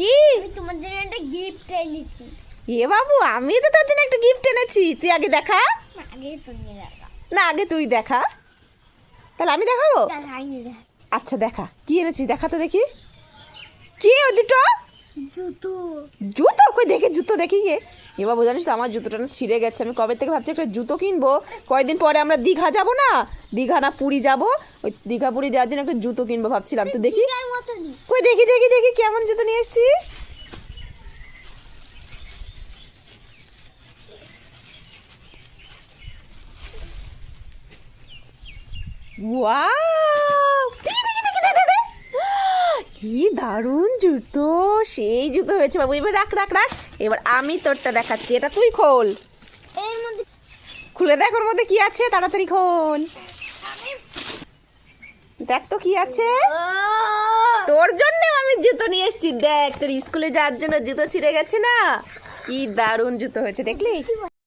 কি? আমি তোমার জন্য একটা গিফট এনেছি। এ বাবু, আমি তো তোর জন্য একটা গিফট এনেছি। তুই আগে দেখা। আগে তুমি দেখা। না, আগে তুই দেখা। তাহলে আমি দেখাবো? দেখাই না। আচ্ছা দেখা, কি এনেছিস দেখা তো দেখি। কি ওই দুটো? জুতো। জুতো? কই দেখি জুতো দেখি গিয়ে। এ বাবু, জানিস তো আমার জুতোটা না ছিঁড়ে গেছে। আমি কবে থেকে ভাবছি একটা জুতো কিনবো। কয়েকদিন পরে আমরা দীঘা যাব না, দীঘা না পুরী যাব, ওই দীঘা পুরী যাওয়ার জন্য একটা জুতো কিনবো ভাবছিলাম। তো দেখি, দিঘার মতনই। কই দেখি দেখি দেখি কেমন জুতো নিয়ে এসেছিস। ওয়াও, দেখি দেখি দেখি দেখি দেখি। কি দারুণ জুতো, সেই জুতো হয়েছে বাবু। এবার রাখ রাখ রাখ। এবার আমি তোরটা দেখাচ্ছি, এটা তুই খোল। এর মধ্যে খুলে দেখ ওর মধ্যে কি আছে, তাড়াতাড়ি খোল। দেখ তো কি আছে। তোর জন্য আমি জুতো নিয়ে এসেছি। দেখ, তোর স্কুলে যাওয়ার জন্য জুতো ছিঁড়ে গেছে না, কি দারুণ জুতো হয়েছে দেখলি।